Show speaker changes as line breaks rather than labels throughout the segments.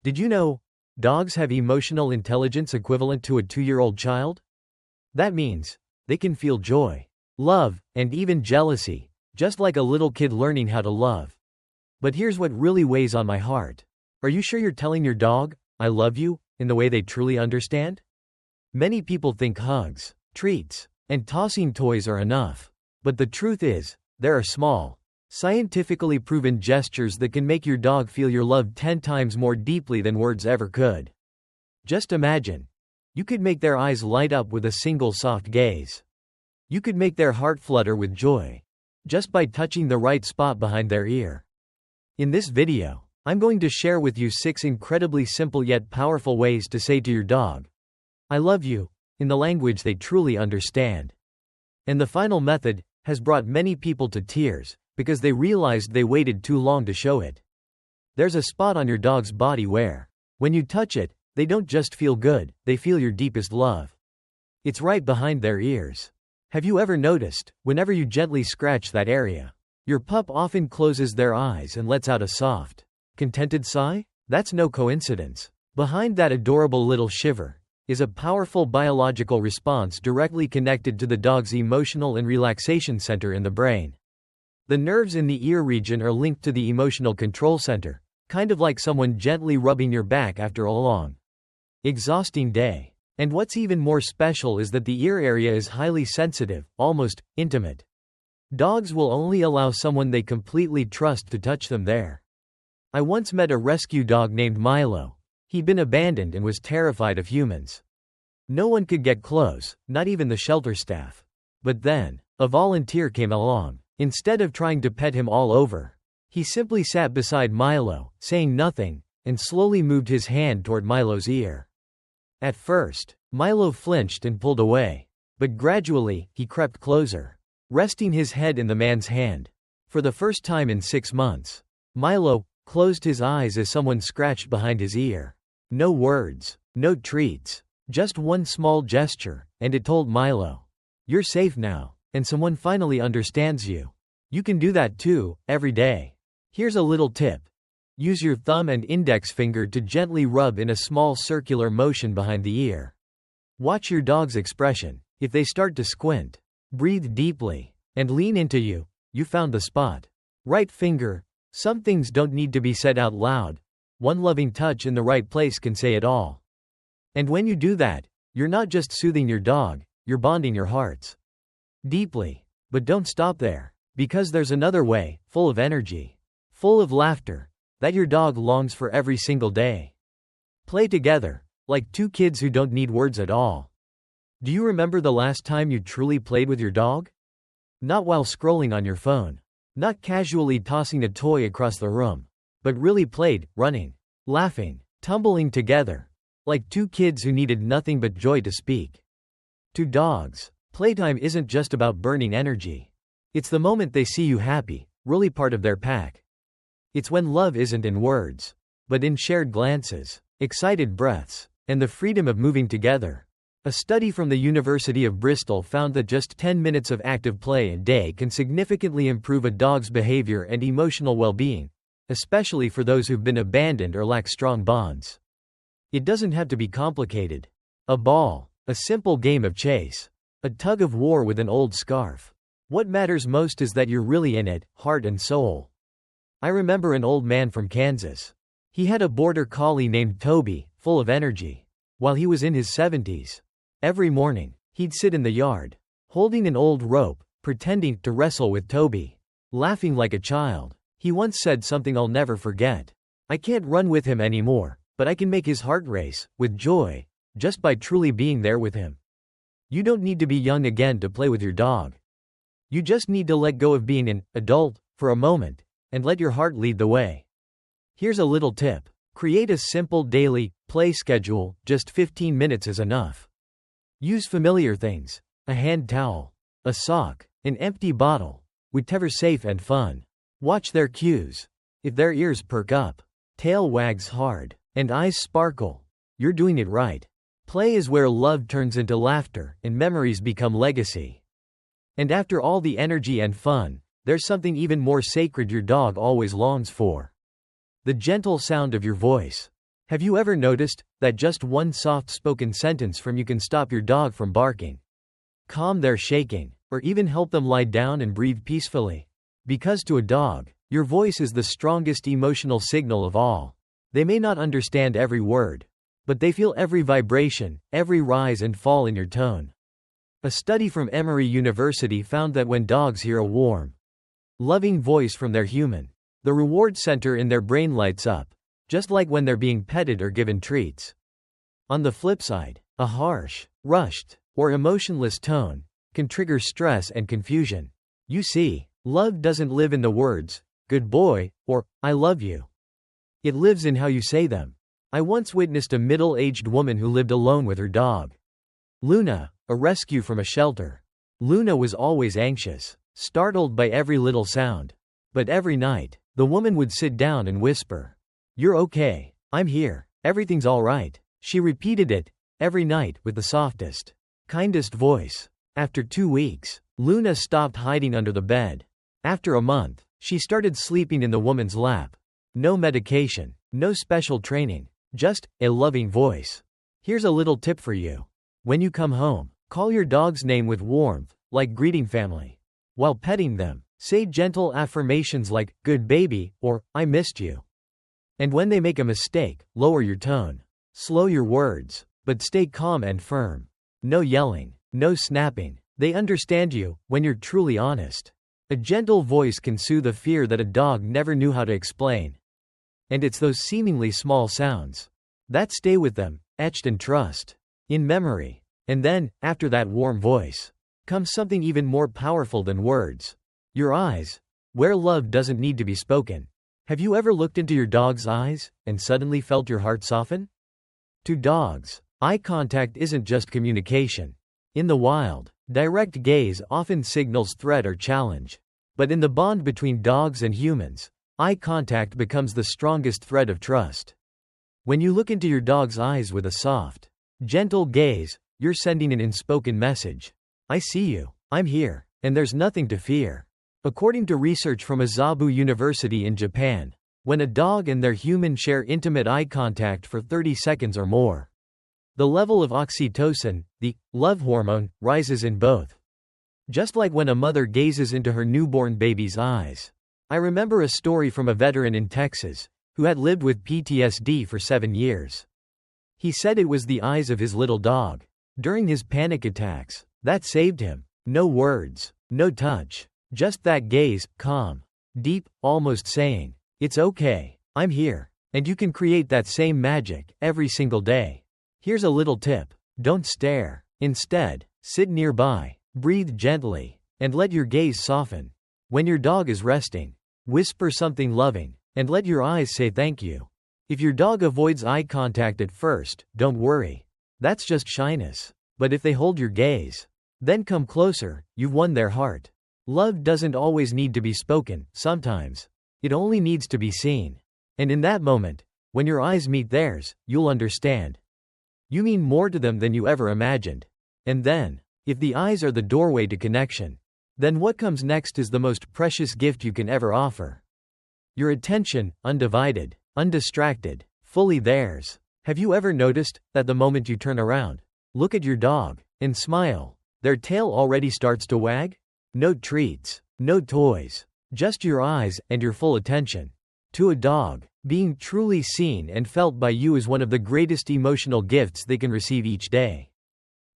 Did you know dogs have emotional intelligence equivalent to a 2-year-old child? That means they can feel joy, love, and even jealousy, just like a little kid learning how to love. But here's what really weighs on my heart. Are you sure you're telling your dog, "I love you," in the way they truly understand? Many people think hugs, treats, and tossing toys are enough. But the truth is, there are small, scientifically proven gestures that can make your dog feel your love 10 times more deeply than words ever could. Just imagine. You could make their eyes light up with a single soft gaze. You could make their heart flutter with joy, just by touching the right spot behind their ear. In this video, I'm going to share with you 6 incredibly simple yet powerful ways to say to your dog, "I love you," in the language they truly understand. And the final method has brought many people to tears, because they realized they waited too long to show it. There's a spot on your dog's body where, when you touch it, they don't just feel good, they feel your deepest love. It's right behind their ears. Have you ever noticed, whenever you gently scratch that area, your pup often closes their eyes and lets out a soft, contented sigh? That's no coincidence. Behind that adorable little shiver is a powerful biological response directly connected to the dog's emotional and relaxation center in the brain. The nerves in the ear region are linked to the emotional control center, kind of like someone gently rubbing your back after a long, exhausting day. And what's even more special is that the ear area is highly sensitive, almost intimate. Dogs will only allow someone they completely trust to touch them there. I once met a rescue dog named Milo. He'd been abandoned and was terrified of humans. No one could get close, not even the shelter staff. But then, a volunteer came along. Instead of trying to pet him all over, he simply sat beside Milo, saying nothing, and slowly moved his hand toward Milo's ear. At first, Milo flinched and pulled away. But gradually, he crept closer, resting his head in the man's hand. For the first time in 6 months, Milo closed his eyes as someone scratched behind his ear. No words, no treats, just one small gesture, and it told Milo, "You're safe now, and someone finally understands you." You can do that too, every day. Here's a little tip. Use your thumb and index finger to gently rub in a small circular motion behind the ear. Watch your dog's expression. If they start to squint, breathe deeply, and lean into you, you found the spot. Right finger. Some things don't need to be said out loud. One loving touch in the right place can say it all. And when you do that, you're not just soothing your dog, you're bonding your hearts deeply. But don't stop there, because there's another way, full of energy, full of laughter, that your dog longs for every single day. Play together, like 2 kids who don't need words at all. Do you remember the last time you truly played with your dog? Not while scrolling on your phone. Not casually tossing a toy across the room. But really played, running, laughing, tumbling together. Like 2 kids who needed nothing but joy to speak. To dogs, playtime isn't just about burning energy. It's the moment they see you happy, really part of their pack. It's when love isn't in words, but in shared glances, excited breaths, and the freedom of moving together. A study from the University of Bristol found that just 10 minutes of active play a day can significantly improve a dog's behavior and emotional well-being, especially for those who've been abandoned or lack strong bonds. It doesn't have to be complicated. A ball, a simple game of chase, a tug-of-war with an old scarf. What matters most is that you're really in it, heart and soul. I remember an old man from Kansas. He had a border collie named Toby, full of energy. While he was in his 70s, every morning, he'd sit in the yard, holding an old rope, pretending to wrestle with Toby, laughing like a child. He once said something I'll never forget. "I can't run with him anymore, but I can make his heart race, with joy, just by truly being there with him." You don't need to be young again to play with your dog. You just need to let go of being an adult for a moment, and let your heart lead the way. Here's a little tip. Create a simple daily play schedule, just 15 minutes is enough. Use familiar things, a hand towel, a sock, an empty bottle, whatever's safe and fun. Watch their cues. If their ears perk up, tail wags hard, and eyes sparkle, you're doing it right. Play is where love turns into laughter, and memories become legacy. And after all the energy and fun, there's something even more sacred your dog always longs for. The gentle sound of your voice. Have you ever noticed that just one soft-spoken sentence from you can stop your dog from barking, calm their shaking, or even help them lie down and breathe peacefully? Because to a dog, your voice is the strongest emotional signal of all. They may not understand every word, but they feel every vibration, every rise and fall in your tone. A study from Emory University found that when dogs hear a warm, loving voice from their human, the reward center in their brain lights up, just like when they're being petted or given treats. On the flip side, a harsh, rushed, or emotionless tone can trigger stress and confusion. You see, love doesn't live in the words, "good boy," or "I love you." It lives in how you say them. I once witnessed a middle-aged woman who lived alone with her dog, Luna, a rescue from a shelter. Luna was always anxious, startled by every little sound. But every night, the woman would sit down and whisper, "You're okay. I'm here. Everything's all right." She repeated it, every night, with the softest, kindest voice. After 2 weeks, Luna stopped hiding under the bed. After a month, she started sleeping in the woman's lap. No medication, no special training, just a loving voice. Here's a little tip for you. When you come home, call your dog's name with warmth, like greeting family. While petting them, say gentle affirmations like, "Good baby," or "I missed you." And when they make a mistake, lower your tone. Slow your words, but stay calm and firm. No yelling, no snapping. They understand you when you're truly honest. A gentle voice can soothe a fear that a dog never knew how to explain. And it's those seemingly small sounds that stay with them, etched in trust, in memory. And then, after that warm voice, comes something even more powerful than words. Your eyes, where love doesn't need to be spoken. Have you ever looked into your dog's eyes and suddenly felt your heart soften? To dogs, eye contact isn't just communication. In the wild, direct gaze often signals threat or challenge. But in the bond between dogs and humans, eye contact becomes the strongest thread of trust. When you look into your dog's eyes with a soft, gentle gaze, you're sending an unspoken message. I see you, I'm here, and there's nothing to fear. According to research from Azabu University in Japan, when a dog and their human share intimate eye contact for 30 seconds or more, the level of oxytocin, the love hormone, rises in both. Just like when a mother gazes into her newborn baby's eyes. I remember a story from a veteran in Texas, who had lived with PTSD for 7 years. He said it was the eyes of his little dog, during his panic attacks, that saved him. No words, no touch. Just that gaze, calm, deep, almost saying, "It's okay, I'm here." And you can create that same magic every single day. Here's a little tip. Don't stare. Instead, sit nearby, breathe gently, and let your gaze soften. When your dog is resting, whisper something loving, and let your eyes say thank you. If your dog avoids eye contact at first, don't worry. That's just shyness. But if they hold your gaze, then come closer, you've won their heart. Love doesn't always need to be spoken, sometimes. It only needs to be seen. And in that moment, when your eyes meet theirs, you'll understand. You mean more to them than you ever imagined. And then, if the eyes are the doorway to connection, then what comes next is the most precious gift you can ever offer. Your attention, undivided, undistracted, fully theirs. Have you ever noticed that the moment you turn around, look at your dog, and smile, their tail already starts to wag? No treats, no toys, just your eyes and your full attention. To a dog, being truly seen and felt by you is one of the greatest emotional gifts they can receive each day.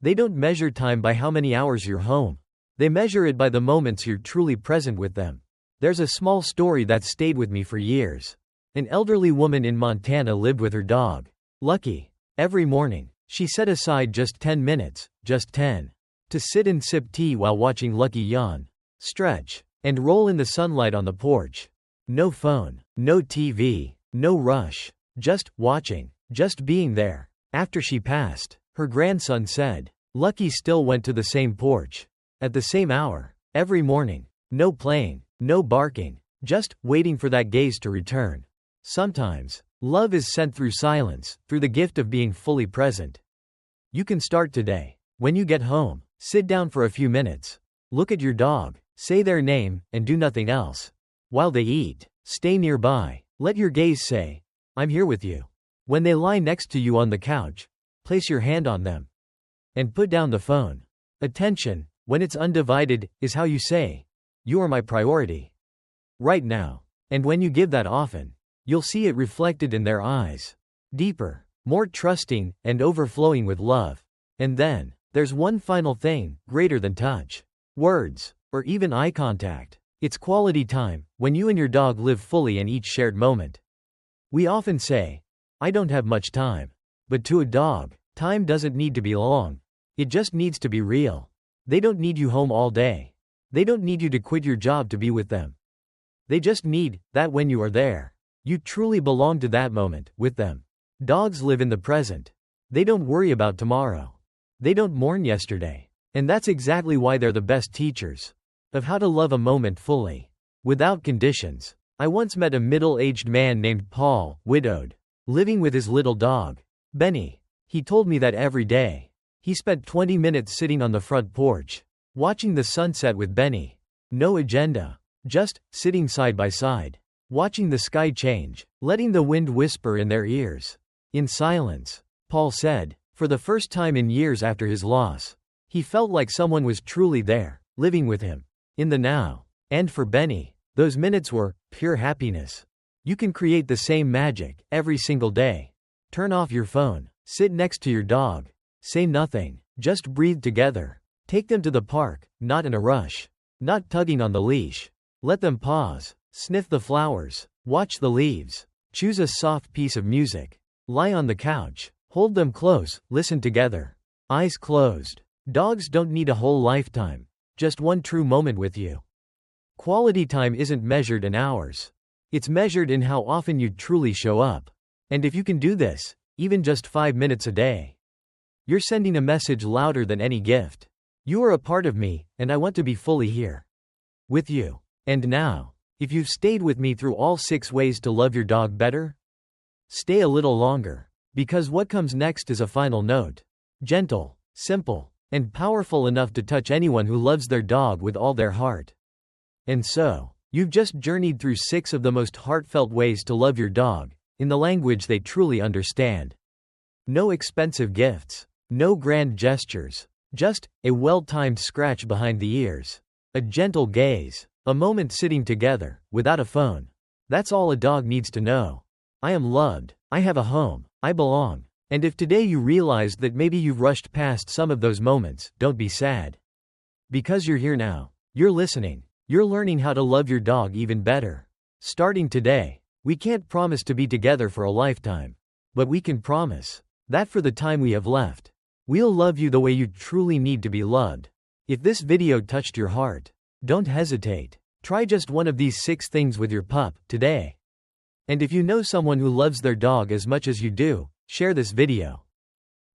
They don't measure time by how many hours you're home. They measure it by the moments you're truly present with them. There's a small story that stayed with me for years. An elderly woman in Montana lived with her dog, Lucky. Every morning, she set aside just 10 minutes, just 10, to sit and sip tea while watching Lucky yawn, stretch, and roll in the sunlight on the porch. No phone, no TV, no rush, just watching, just being there. After she passed, her grandson said, Lucky still went to the same porch, at the same hour, every morning. No playing, no barking, just waiting for that gaze to return. Sometimes, love is sent through silence, through the gift of being fully present. You can start today. When you get home, sit down for a few minutes. Look at your dog, say their name, and do nothing else. While they eat, stay nearby. Let your gaze say, I'm here with you. When they lie next to you on the couch, place your hand on them. And put down the phone. Attention, when it's undivided, is how you say, "You are my priority." Right now. And when you give that often, you'll see it reflected in their eyes. Deeper, more trusting, and overflowing with love. And then, there's one final thing, greater than touch, words, or even eye contact. It's quality time, when you and your dog live fully in each shared moment. We often say, "I don't have much time." But to a dog, time doesn't need to be long. It just needs to be real. They don't need you home all day. They don't need you to quit your job to be with them. They just need that when you are there, you truly belong to that moment with them. Dogs live in the present. They don't worry about tomorrow. They don't mourn yesterday. And that's exactly why they're the best teachers of how to love a moment fully, without conditions. I once met a middle-aged man named Paul, widowed, living with his little dog, Benny. He told me that every day, he spent 20 minutes sitting on the front porch, watching the sunset with Benny. No agenda. Just sitting side by side, watching the sky change, letting the wind whisper in their ears. In silence, Paul said, for the first time in years after his loss, he felt like someone was truly there, living with him, in the now. And for Benny, those minutes were pure happiness. You can create the same magic every single day. Turn off your phone, sit next to your dog, say nothing, just breathe together. Take them to the park, not in a rush, not tugging on the leash. Let them pause, sniff the flowers, watch the leaves, choose a soft piece of music, lie on the couch, hold them close, listen together, eyes closed. Dogs don't need a whole lifetime, just one true moment with you. Quality time isn't measured in hours. It's measured in how often you truly show up. And if you can do this, even just 5 minutes a day, you're sending a message louder than any gift. You are a part of me, and I want to be fully here with you. And now, if you've stayed with me through all 6 ways to love your dog better, stay a little longer, because what comes next is a final note. Gentle, simple, and powerful enough to touch anyone who loves their dog with all their heart. And so, you've just journeyed through 6 of the most heartfelt ways to love your dog, in the language they truly understand. No expensive gifts, no grand gestures, just a well-timed scratch behind the ears, a gentle gaze, a moment sitting together, without a phone. That's all a dog needs to know. I am loved, I have a home, I belong. And if today you realized that maybe you've rushed past some of those moments, don't be sad. Because you're here now, you're listening, you're learning how to love your dog even better. Starting today, we can't promise to be together for a lifetime. But we can promise that for the time we have left, we'll love you the way you truly need to be loved. If this video touched your heart, don't hesitate. Try just one of these 6 things with your pup today. And if you know someone who loves their dog as much as you do, share this video.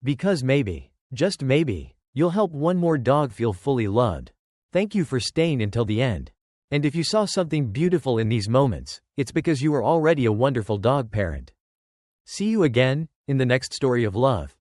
Because maybe, just maybe, you'll help one more dog feel fully loved. Thank you for staying until the end. And if you saw something beautiful in these moments, it's because you are already a wonderful dog parent. See you again in the next story of love.